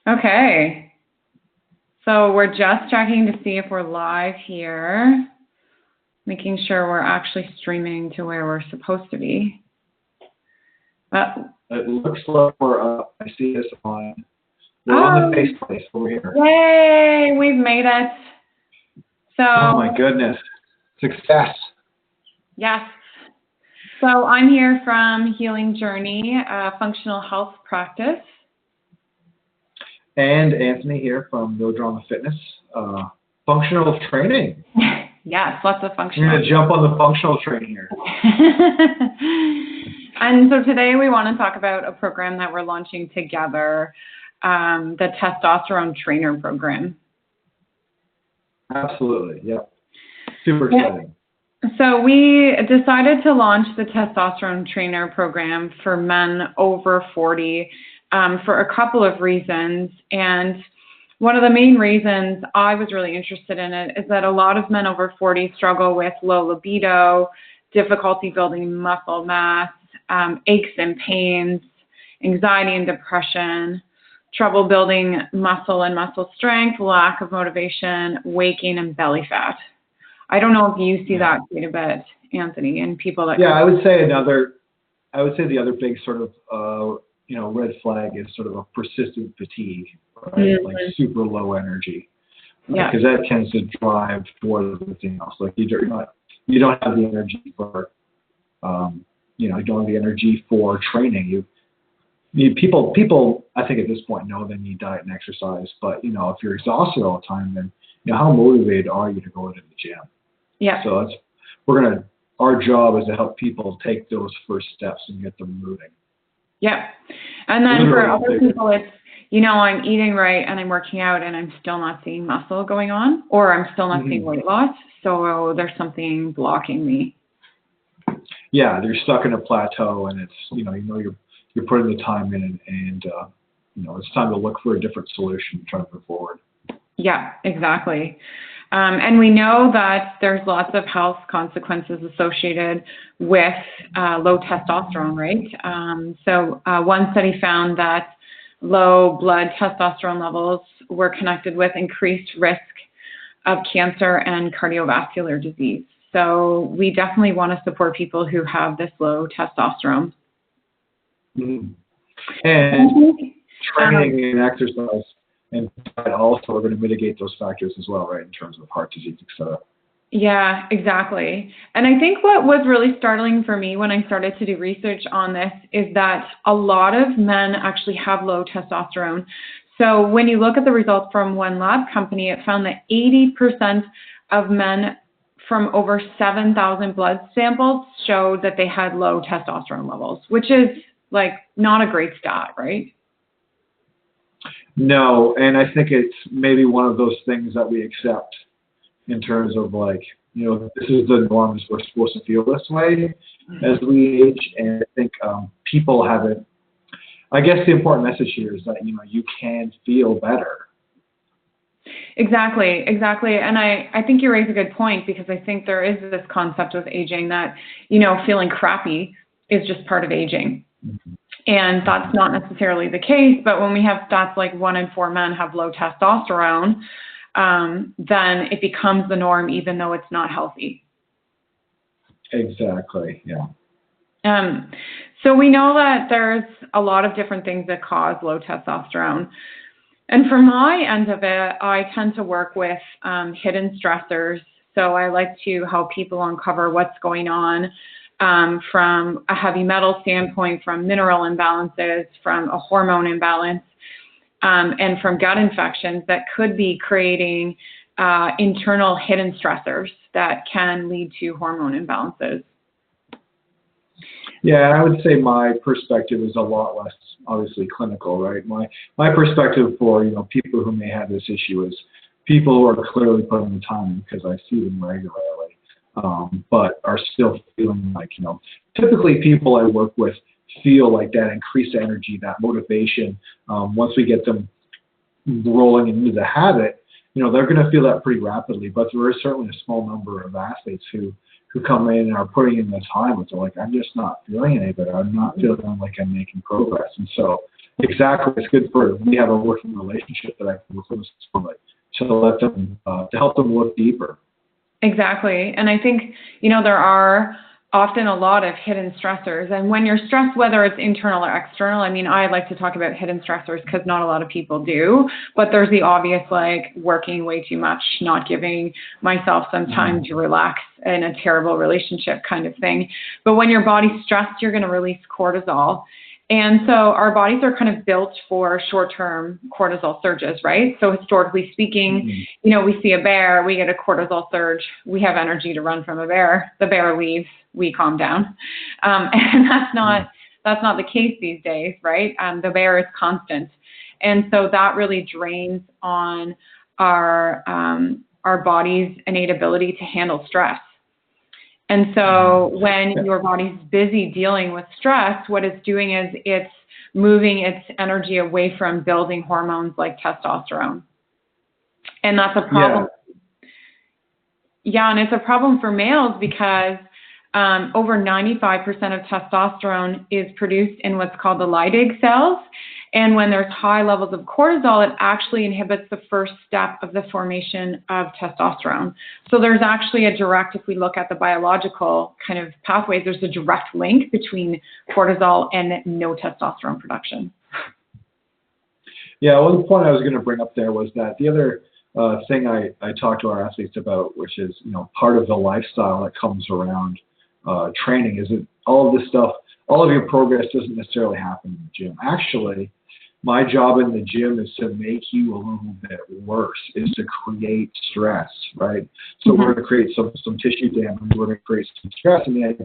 Okay. So we're just checking to see if we're live here, making sure we're actually streaming to where we're supposed to be. It looks like we're up. I see us on. We're on the faceplace over here. Yay! We've made it. So. Oh my goodness! Success. Yes. So I'm here from Healing Journey, functional health practice. And Anthony here from No Drama Fitness, functional training. Yes, lots of functional. We're going to jump on the functional training here. And so today we want to talk about a program that we're launching together, the Testosterone Trainer Program. Absolutely, yep. Super exciting. So we decided to launch the Testosterone Trainer Program for men over 40 for a couple of reasons. And one of the main reasons I was really interested in it is that a lot of men over 40 struggle with low libido, difficulty building muscle mass, aches and pains, anxiety and depression, trouble building muscle and muscle strength, lack of motivation, weight gain, and belly fat. I don't know if you see that quite a bit, Anthony, and people that. Yeah, I would say the other big sort of red flag is sort of a persistent fatigue, right? Like super low energy. Yeah. Because that tends to drive towards everything else. Like you don't have the energy for, you don't have the energy for training. You need people. I think at this point know they need diet and exercise. But if you're exhausted all the time, then how motivated are you to go into the gym? Yeah. So our job is to help people take those first steps and get them moving. Yeah. And then for other people, it's, I'm eating right and I'm working out and I'm still not seeing muscle going on, or I'm still not seeing weight loss. So there's something blocking me. Yeah, they're stuck in a plateau, and it's, you're putting the time in, and it's time to look for a different solution, try to move forward. Yeah, exactly. And we know that there's lots of health consequences associated with low testosterone, right? So one study found that low blood testosterone levels were connected with increased risk of cancer and cardiovascular disease. So we definitely want to support people who have this low testosterone. Mm-hmm. And training and exercise and also are going to mitigate those factors as well, right, in terms of heart disease, et cetera. Yeah, exactly. And I think what was really startling for me when I started to do research on this is that a lot of men actually have low testosterone. So when you look at the results from one lab company, it found that 80% of men from over 7,000 blood samples showed that they had low testosterone levels, which is like not a great stat, right? No, and I think it's maybe one of those things that we accept in terms of like, this is the norm, we're supposed to feel this way as we age, and I think people haven't, I guess the important message here is that, you can feel better. Exactly. And I think you raise a good point, because I think there is this concept with aging that, feeling crappy is just part of aging. Mm-hmm. And that's not necessarily the case, but when we have stats like 1 in 4 men have low testosterone, then it becomes the norm, even though it's not healthy. Exactly, yeah. So we know that there's a lot of different things that cause low testosterone. And for my end of it, I tend to work with hidden stressors. So I like to help people uncover what's going on from a heavy metal standpoint, from mineral imbalances, from a hormone imbalance, and from gut infections that could be creating internal hidden stressors that can lead to hormone imbalances. Yeah, I would say my perspective is a lot less obviously clinical, right? My perspective for people who may have this issue is people who are clearly putting the time in, because I see them regularly, but are still feeling like, typically people I work with feel like that increased energy, that motivation. Once we get them rolling into the habit, they're going to feel that pretty rapidly. But there is certainly a small number of athletes who come in and are putting in the time, but they're like, I'm just not feeling any better. I'm not feeling like I'm making progress. And so, exactly. It's good for, we have a working relationship that I can work with somebody to let them, to help them look deeper. Exactly. And I think, there are often a lot of hidden stressors. And when you're stressed, whether it's internal or external, I like to talk about hidden stressors because not a lot of people do. But there's the obvious, like working way too much, not giving myself some time to relax in a terrible relationship kind of thing. But when your body's stressed, you're going to release cortisol. And so our bodies are kind of built for short-term cortisol surges, right? So historically speaking, we see a bear, we get a cortisol surge, we have energy to run from a bear, the bear leaves, we calm down. And that's not the case these days, right? The bear is constant. And so that really drains on our body's innate ability to handle stress. And so when your body's busy dealing with stress, what it's doing is it's moving its energy away from building hormones like testosterone. And that's a problem. Yeah, and it's a problem for males because over 95% of testosterone is produced in what's called the Leydig cells. And when there's high levels of cortisol, it actually inhibits the first step of the formation of testosterone. So there's actually a direct, if we look at the biological kind of pathways, there's a direct link between cortisol and no testosterone production. Yeah, well, the point I was going to bring up there was that the other thing I talk to our athletes about, which is, part of the lifestyle that comes around training, is that all of this stuff, all of your progress doesn't necessarily happen in the gym. Actually, my job in the gym is to make you a little bit worse, is to create stress, right? So we're going to create some tissue damage, we're going to create some stress, and then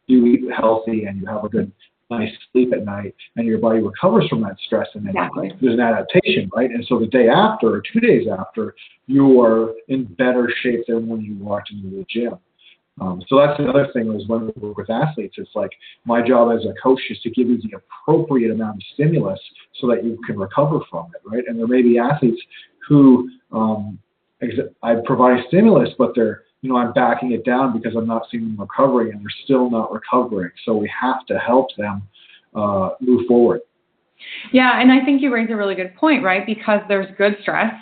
you eat healthy and you have a good, nice sleep at night, and your body recovers from that stress, and then there's an adaptation, right? And so the day after, or 2 days after, you are in better shape than when you walked into the gym. So that's another thing is when we work with athletes, it's like my job as a coach is to give you the appropriate amount of stimulus so that you can recover from it, right? And there may be athletes who I provide stimulus, but they're, I'm backing it down because I'm not seeing them recovering, and they're still not recovering. So we have to help them move forward. Yeah, and I think you raise a really good point, right? Because there's good stress,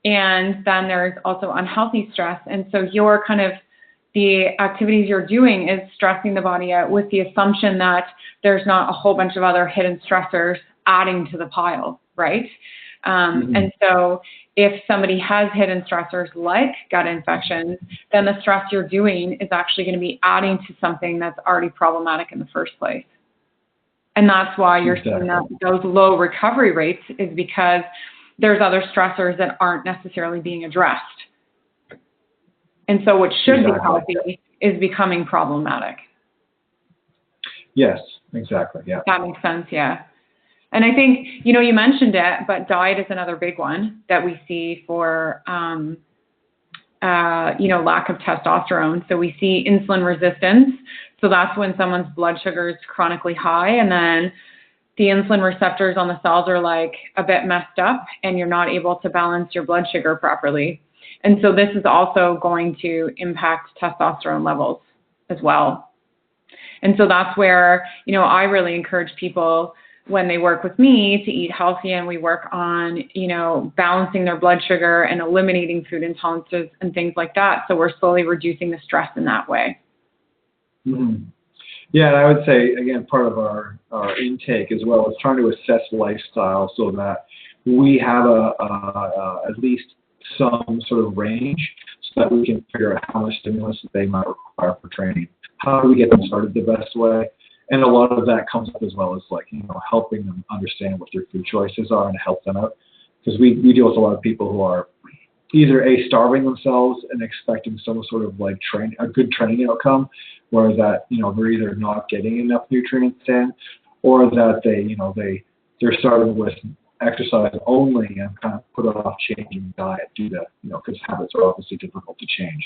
and then there's also unhealthy stress. And so you're kind of, the activities you're doing is stressing the body out with the assumption that there's not a whole bunch of other hidden stressors adding to the pile, right? And so if somebody has hidden stressors like gut infections, then the stress you're doing is actually going to be adding to something that's already problematic in the first place. And that's why you're seeing that those low recovery rates is because there's other stressors that aren't necessarily being addressed. And so what should be healthy is becoming problematic. Yes, exactly. Yeah. That makes sense. Yeah. And I think, you mentioned it, but diet is another big one that we see for, lack of testosterone. So we see insulin resistance. So that's when someone's blood sugar is chronically high, and then the insulin receptors on the cells are like a bit messed up, and you're not able to balance your blood sugar properly. And so this is also going to impact testosterone levels as well. And so that's where, I really encourage people when they work with me to eat healthy, and we work on, balancing their blood sugar and eliminating food intolerances and things like that. So we're slowly reducing the stress in that way. Mm-hmm. Yeah, and I would say, again, part of our intake as well is trying to assess lifestyle so that we have at least some sort of range so that we can figure out how much stimulus they might require for training. How do we get them started the best way? And a lot of that comes up as well as helping them understand what their food choices are and help them out. Because we deal with a lot of people who are either starving themselves and expecting some sort of a good training outcome, where that, they're either not getting enough nutrients in, or that they're starting with exercise only and kind of put off changing diet due to, because habits are obviously difficult to change.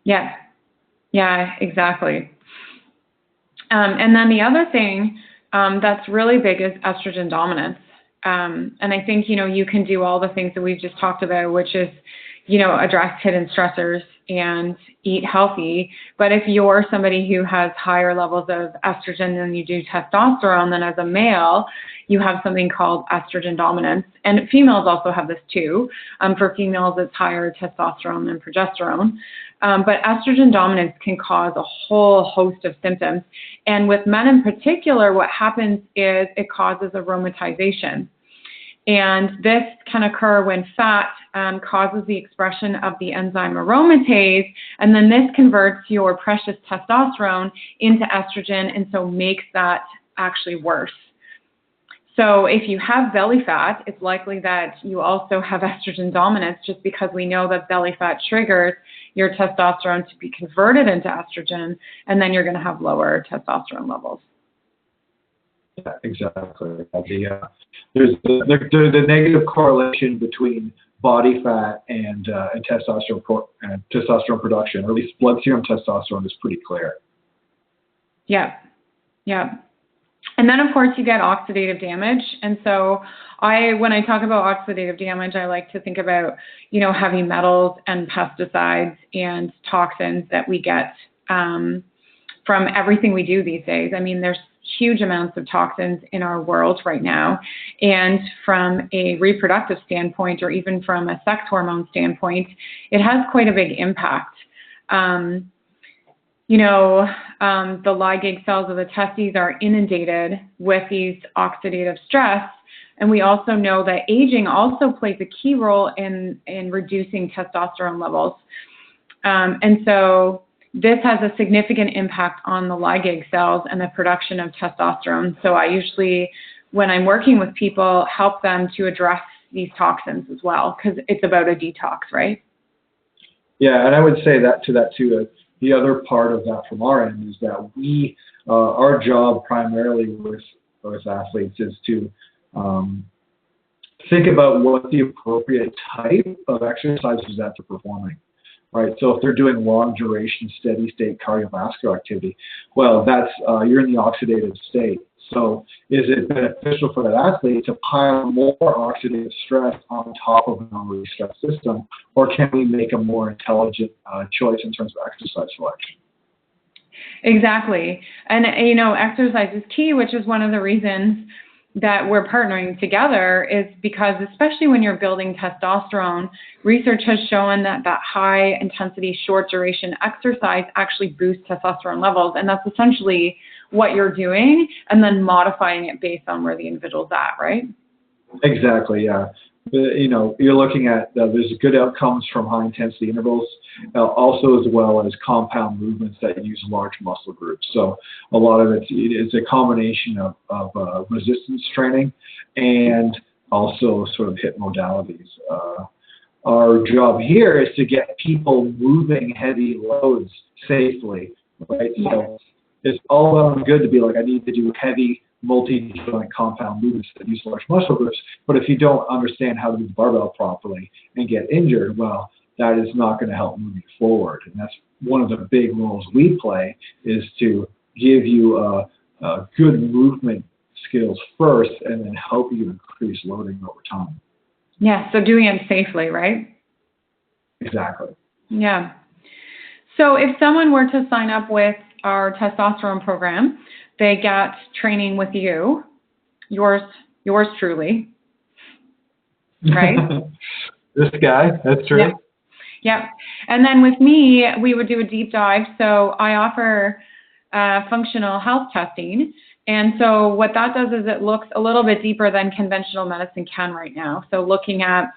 Yeah. Yeah, exactly. And then the other thing that's really big is estrogen dominance. And I think, you can do all the things that we've just talked about, which is, address hidden stressors and eat healthy. But if you're somebody who has higher levels of estrogen than you do testosterone, then as a male, you have something called estrogen dominance. And females also have this too. For females, it's higher testosterone than progesterone. But estrogen dominance can cause a whole host of symptoms. And with men in particular, what happens is it causes aromatization. And this can occur when fat causes the expression of the enzyme aromatase, and then this converts your precious testosterone into estrogen, and so makes that actually worse. So if you have belly fat, it's likely that you also have estrogen dominance, just because we know that belly fat triggers your testosterone to be converted into estrogen, and then you're going to have lower testosterone levels. Yeah, exactly. There's the negative correlation between body fat and testosterone production, or at least blood serum testosterone, is pretty clear. Yeah, yeah. And then, of course, you get oxidative damage. And so when I talk about oxidative damage, I like to think about, heavy metals and pesticides and toxins that we get from everything we do these days. I mean, there's huge amounts of toxins in our world right now. And from a reproductive standpoint, or even from a sex hormone standpoint, it has quite a big impact. The Leydig cells of the testes are inundated with these oxidative stress. And we also know that aging also plays a key role in reducing testosterone levels. And so this has a significant impact on the Leydig cells and the production of testosterone. So I usually, when I'm working with people, help them to address these toxins as well, because it's about a detox, right? Yeah, and I would say that too. The other part of that from our end is that our job primarily with athletes is to think about what the appropriate type of exercise is that they're performing. Right, so if they're doing long duration, steady state cardiovascular activity, well, that's you're in the oxidative state. So is it beneficial for that athlete to pile more oxidative stress on top of an already stressed system, or can we make a more intelligent choice in terms of exercise selection? Exactly, and exercise is key, which is one of the reasons that we're partnering together, is because especially when you're building testosterone, research has shown that high intensity, short duration exercise actually boosts testosterone levels. And that's essentially what you're doing, and then modifying it based on where the individual's at, right? Exactly, yeah. You're looking at there's good outcomes from high intensity intervals, also as well as compound movements that use large muscle groups. So a lot of it's a combination of resistance training and also sort of HIIT modalities. Our job here is to get people moving heavy loads safely, right? Yeah. So it's all well and good to be like, I need to do heavy multi-joint compound movements that use large muscle groups, but if you don't understand how to move the barbell properly and get injured, well, that is not going to help move you forward. And that's one of the big roles we play, is to give you good movement skills first, and then help you increase loading over time. Yeah, so doing it safely, right? Exactly. Yeah. So if someone were to sign up with our testosterone program, they get training with you, yours truly, right? This guy, that's true. Yep. Yep. And then with me, we would do a deep dive. So I offer functional health testing. And so what that does is it looks a little bit deeper than conventional medicine can right now. So looking at,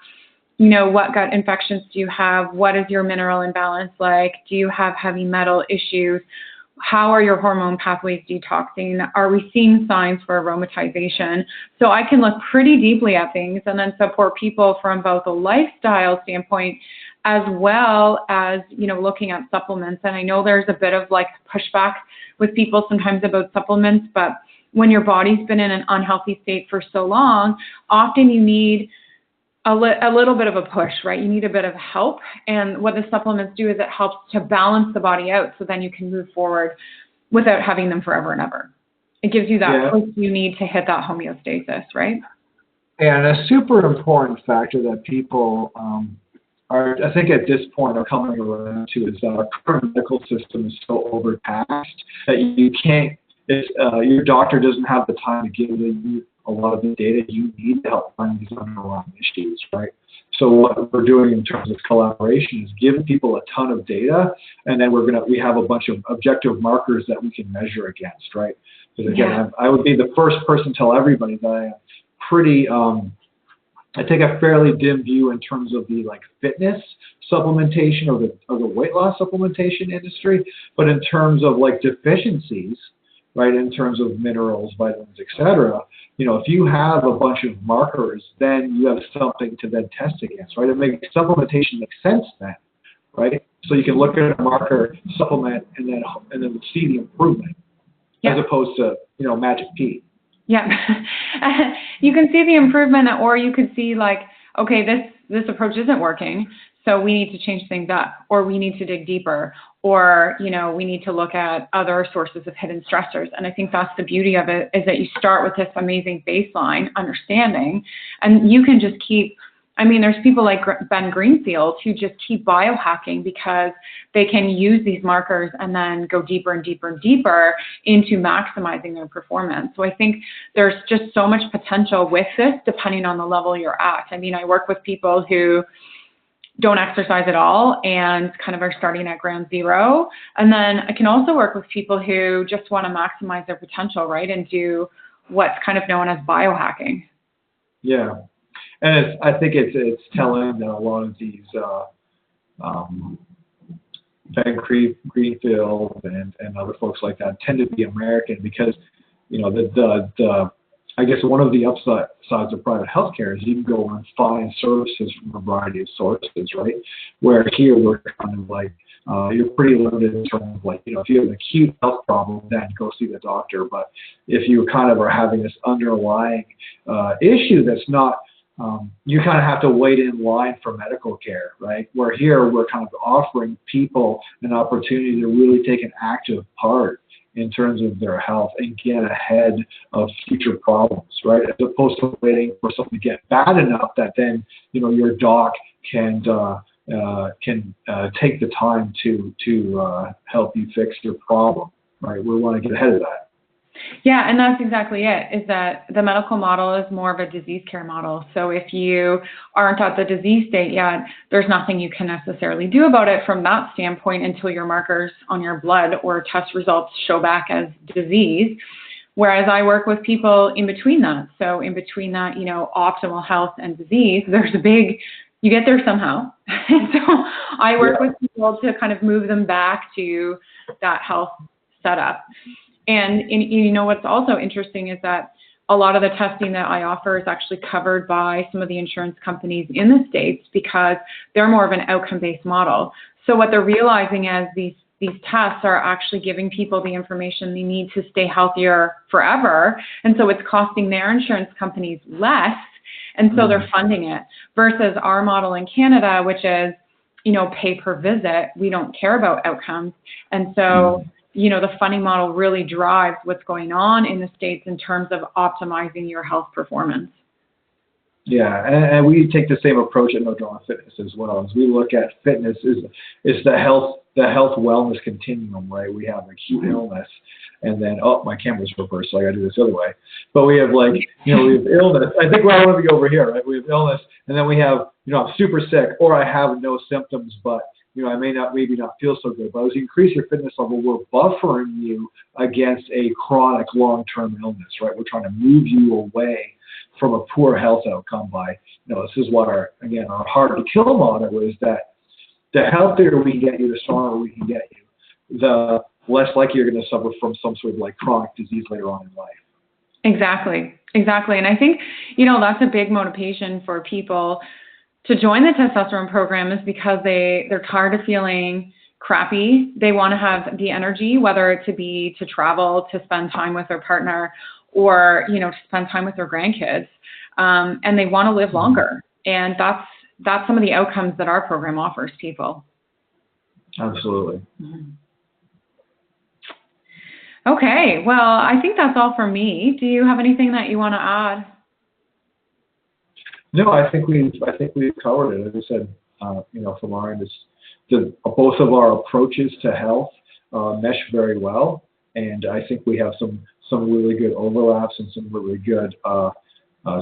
what gut infections do you have? What is your mineral imbalance like? Do you have heavy metal issues? How are your hormone pathways detoxing? Are we seeing signs for aromatization? So I can look pretty deeply at things and then support people from both a lifestyle standpoint as well as, looking at supplements. And I know there's a bit of pushback with people sometimes about supplements, but when your body's been in an unhealthy state for so long, often you need a little bit of a push, right? You need a bit of help. And what the supplements do is it helps to balance the body out, so then you can move forward without having them forever and ever. It gives you that push you need to hit that homeostasis, right? And a super important factor that people I think at this point, are coming around to is that our current medical system is so overtaxed that you can't, your doctor doesn't have the time to give you a lot of the data you need to help find these underlying issues, right? So what we're doing in terms of collaboration is giving people a ton of data, and then we have a bunch of objective markers that we can measure against, right? Because again, I would be the first person to tell everybody that I am pretty, I take a fairly dim view in terms of the fitness supplementation or the weight loss supplementation industry, but in terms of deficiencies, right, in terms of minerals, vitamins, etc. If you have a bunch of markers, then you have something to then test against, right? Supplementation makes sense then, right? So you can look at a marker, supplement, and then see the improvement, as opposed to Magic P. Yeah, you can see the improvement, or you could see okay, this approach isn't working, so we need to change things up, or we need to dig deeper, or we need to look at other sources of hidden stressors. And I think that's the beauty of it, is that you start with this amazing baseline understanding, and you can just keep. There's people like Ben Greenfield who just keep biohacking because they can use these markers and then go deeper and deeper and deeper into maximizing their performance. So I think there's just so much potential with this depending on the level you're at. I work with people who don't exercise at all and kind of are starting at ground zero. And then I can also work with people who just want to maximize their potential, right, and do what's kind of known as biohacking. Yeah. And I think it's telling that a lot of these Ben Greenfield and other folks like that tend to be American because, I guess one of the upsides of private healthcare is you can go and find services from a variety of sources, right? Where here we're kind of you're pretty limited in terms of if you have an acute health problem, then go see the doctor. But if you kind of are having this underlying issue that's not, you kind of have to wait in line for medical care, right? Where here we're kind of offering people an opportunity to really take an active part in terms of their health and get ahead of future problems, right? As opposed to waiting for something to get bad enough that then, your doc can take the time to help you fix your problem, right? We want to get ahead of that. Yeah, and that's exactly it, is that the medical model is more of a disease care model. So if you aren't at the disease state yet, there's nothing you can necessarily do about it from that standpoint until your markers on your blood or test results show back as disease. Whereas I work with people in between that. So in between that, optimal health and disease, there's you get there somehow. So I work with people to kind of move them back to that health setup. And what's also interesting is that a lot of the testing that I offer is actually covered by some of the insurance companies in the States because they're more of an outcome-based model. So what they're realizing is these tests are actually giving people the information they need to stay healthier forever. And so it's costing their insurance companies less. And so they're funding it versus our model in Canada, which is, pay per visit. We don't care about outcomes. And so the funding model really drives what's going on in the States in terms of optimizing your health performance. Yeah, and we take the same approach at No Drama Fitness as well. As we look at fitness is the health wellness continuum, right? We have acute illness, and then my camera's reversed, so I got to do this the other way. But we have we have illness. I think we're going to be over here, right? We have illness, and then we have I'm super sick, or I have no symptoms, but I may maybe not feel so good. But as you increase your fitness level, we're buffering you against a chronic long-term illness, right? We're trying to move you away from a poor health outcome by, this is what our hard to kill motto is, that the healthier we get you, the stronger we can get you, the less likely you're going to suffer from some sort of chronic disease later on in life. Exactly. And I think, that's a big motivation for people to join the testosterone program is because they're tired of feeling crappy. They want to have the energy, whether it to be to travel, to spend time with their partner, or, to spend time with their grandkids. And they want to live longer. And that's some of the outcomes that our program offers people. Absolutely. Mm-hmm. Okay. Well, I think that's all for me. Do you have anything that you want to add? No, I think we've covered it. As I said, from our end, both of our approaches to health mesh very well, and I think we have some really good overlaps and some really good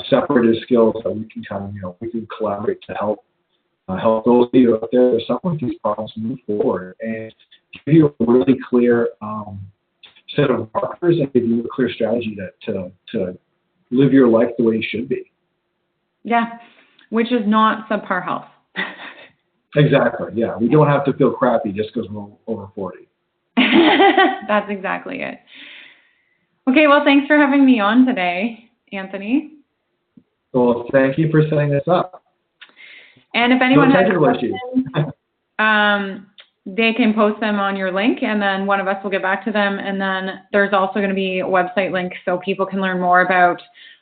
separative skills that we can we can collaborate to help those of you out there that suffer with these problems move forward and give you a really clear set of markers and give you a clear strategy to live your life the way you should be. Yeah, which is not subpar health. Exactly, yeah. We don't have to feel crappy just because we're over 40. That's exactly it. Okay, well, thanks for having me on today, Anthony. Well, thank you for setting this up. And if anyone has questions, they can post them on your link, and then one of us will get back to them. And then there's also going to be a website link so people can learn more about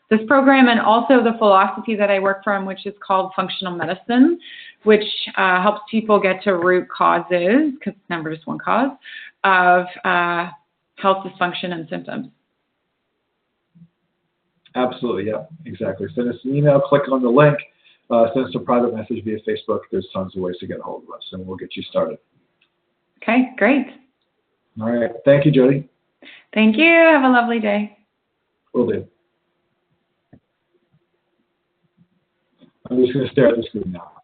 this program and also the philosophy that I work from, which is called functional medicine, which helps people get to root causes, because number is one cause, of health dysfunction and symptoms. Absolutely, yeah, exactly. Send us an email, click on the link, send us a private message via Facebook. There's tons of ways to get a hold of us, and we'll get you started. Okay, great. All right. Thank you, Jody. Thank you. Have a lovely day. Will do. I'm just going to stare at the screen now.